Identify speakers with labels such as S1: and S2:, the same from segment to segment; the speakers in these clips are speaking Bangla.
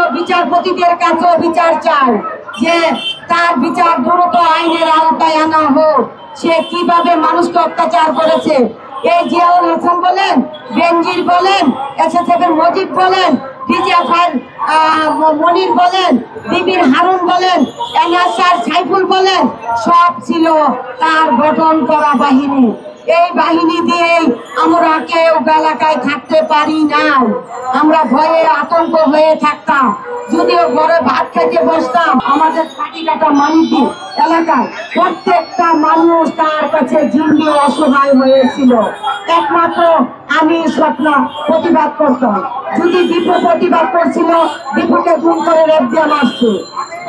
S1: মাননীয় বিচারপতিদের কাছে বিচার চাই যে তার বিচার দ্রুত আইনের আওতায় আনা হোক। সে কিভাবে মানুষকে অত্যাচার করেছে, এই জিয়াউল হাসান বলেন, বেনজির বলেন, এসএসএফ এর মজিদ বলেন, ডিজিএফআই মনির বলেন, বিবির হারুন বলেন, এনএসআর সাইফুল বলেন, সব ছিল তার গঠন করা বাহিনী। এই বাহিনী দিয়েই আমরা কেউ এলাকায় থাকতে পারি না। আমরা ভয়ে আতঙ্ক হয়ে থাকতাম। যদিও ঘরে ভাত খেতে বসতাম, আমাদের কাটিকাটা মানিকপুর এলাকায় প্রত্যেকটা মানুষ তার কাছে জিম্মি অসহায় হয়েছিল। একমাত্র আমি স্বপ্ন প্রতিবাদ করতাম। যদি দীপু প্রতিবাদ করছিল, দীপুকে গুম করে রেপ দিয়ে মারছে।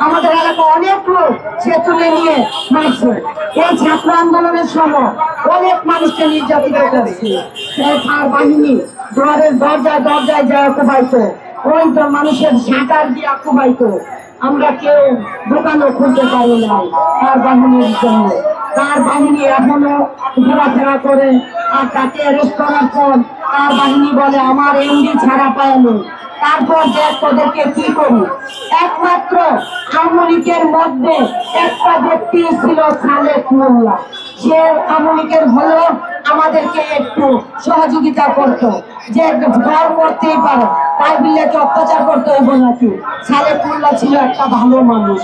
S1: আমাদের এলাকায় অনেক লোক সে তুলে নিয়ে মারছে। এই ছাত্র আন্দোলনের সময় অনেক মানুষকে নির্যাতিত করছে। তার বাহিনী ঘরের দরজায় দরজায় যায় কুবাইতো, ওই তো মানুষের সাঁটার দিয়ে কুবাইতো। আমরা কেউ দোকানও খুলতে পারি নাই তার বাহিনীর জন্য। তার বাহিনী এখনো ঘোরাফেরা করে, আর তাকে অ্যারেস্ট করার পর তার বাহিনী বলে আমার এমডি ছাড়া পায়নি। তারপর যে তোদেরকে কি করি, একমাত্র আওয়ামী লীগের মধ্যে একটা ব্যক্তি ছিল খালেদ মোল্লা। সে আওয়ামী লীগের হলেও আমাদেরকে একটু সহযোগিতা করতো, যে ঘর করতেই পারে, তাই বিল্লাকে অত্যাচার করতে হইব নাকি। খালেদ মোল্লা ছিল একটা ভালো মানুষ,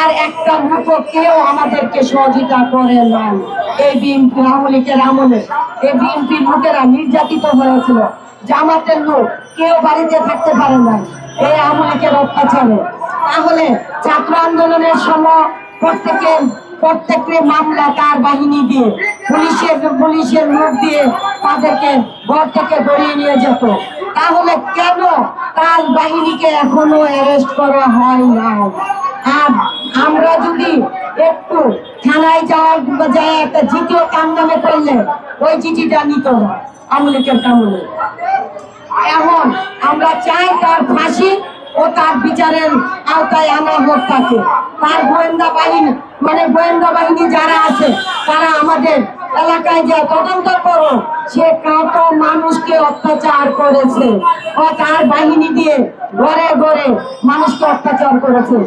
S1: আর একটা মুখ কেউ আমাদেরকে সহযোগিতা করে নাই। এই বিএনপি আওয়ামী লীগের আমলে এই বিএনপির লোকেরা নির্যাতিত হয়েছিল। জামাতের লোক কেউ বাড়িতে থাকতে পারে না এই আওয়ামী লীগের অত্যাচারে। তাহলে ছাত্র আন্দোলনের সময় প্রত্যেকটি মামলা তার বাহিনী দিয়ে, পুলিশের লোক দিয়ে তাদেরকে ঘর থেকে ধরিয়ে নিয়ে যেত। তাহলে কেন তার বাহিনীকে এখনো অ্যারেস্ট করা হয় না? আর আমরা যদি একটু থানায় যায় একটা চিঠিও কাম নামে করলে ওই চিঠিটা নিত না আওয়ামী লীগের কামড়ে। এখন আমরা চাই তার ফাঁসি ও তার বিচারের আওতায় আনা হোক তাকে। তার গোয়েন্দা বাহিনী যারা আছে তারা আমাদের এলাকায় যে তদন্ত করো, সে কত মানুষকে অত্যাচার করেছে ও তার বাহিনী দিয়ে ঘরে ঘরে মানুষকে অত্যাচার করেছে।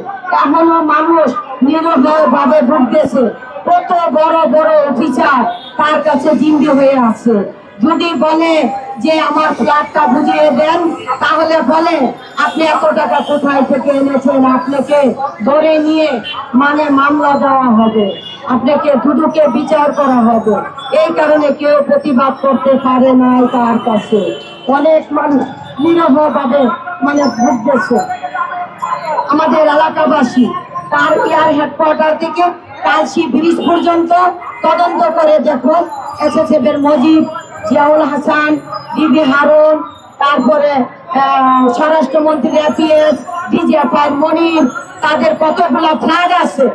S1: এখনো মানুষ নিরীহভাবে ভুগতেছে। কত বড় বড় অফিসার তার কাছে জিম্মি হয়ে আছে। যদি বলে যে আমার ফ্ল্যাটটা বুঝিয়ে দেন, তাহলে বলে আপনি এত টাকা কোথায় থেকে এনেছেন, আপনাকে ধরে নিয়ে মামলা দেওয়া হবে, আপনাকে দুদকে বিচার করা হবে। এই কারণে কেউ প্রতিবাদ করতে পারে নাই। তার কাছে অনেক মানুষ নিরীহভাবে ভুগতেছে। আমাদের এলাকাবাসী তার ইয়ার হেডকোয়ার্টার থেকে কালসি ব্রিজ পর্যন্ত তদন্ত করে দেখুন। এসএসএফ এর মজিদ, জিয়াউল হাসান, বিবি হারুন, তারপরে স্বরাষ্ট্রমন্ত্রী এপিএস, ডিজিএফআই মনির, তাদের কতগুলো ফ্ল্যাগ আছে।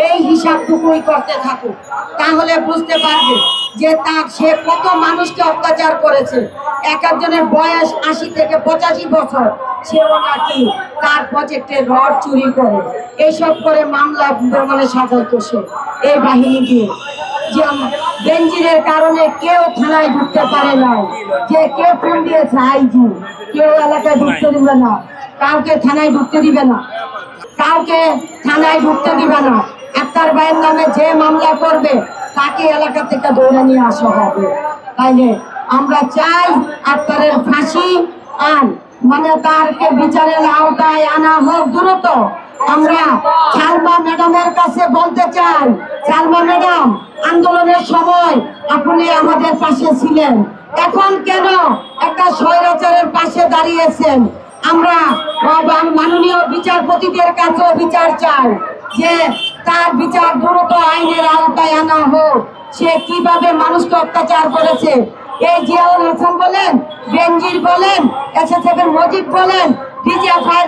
S1: এই হিসাবটুকুই করতে থাকুক, তাহলে বুঝতে পারবে যে সে কত মানুষকে অত্যাচার করেছে। এক একজনের বয়স 80 থেকে 85 বছর, সেও নাকি তার প্রজেক্টে রড চুরি করে, এইসব করে মামলা সাজাইতো সে এই বাহিনী দিয়ে। যে বেনজিরের কারণে কেউ থানায় ঢুকতে পারে না, যে কে ফোন দিয়েছে আইজি, কেউ এলাকায় ঢুকতে দিবে না, কাউকে থানায় ঢুকতে দিবে না, কাউকে থানায় ঢুকতে দিবে না। আক্তার ভাইয়ের নামে যে মামলা করবে তাকে এলাকা থেকে ধরে নিয়ে আসা হবে। তাইলে আমরা চাই আক্তারের ফাঁসি আর তারকে বিচারের আওতায় আনা হোক দ্রুত। আমরা সালমা ম্যাডামের কাছে বলতে চাই, সালমা ম্যাডাম, আন্দোলনের সময় আপনি আমাদের পাশে ছিলেন, এখন কেন একটা স্বৈরাচারের পাশে দাঁড়িয়েছেন? আমরা মাননীয় বিচারপতিদের কাছে বিচার চাই যে তার বিচার দ্রুত আইনের আওতায় আনা হোক। সে কিভাবে মানুষকে অত্যাচার করেছে, এই জিয়াউল হাসান বলেন, বেনজির বলেন, এসএসএফ এর মজিদ বলেন, ডিজিএফআই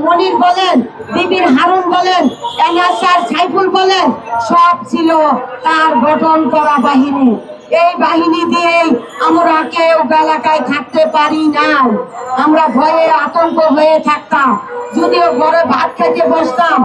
S1: মনির বলেন, বিবির হারুন বলেন, এনএসআর সাইফুল বলেন, সব ছিল তার গঠন করা বাহিনী। এই বাহিনী দিয়েই আমরা কেউ এলাকায় থাকতে পারি না। আমরা ভয়ে আতঙ্ক হয়ে থাকতাম। যদিও ঘরে ভাত খেতে বসতাম,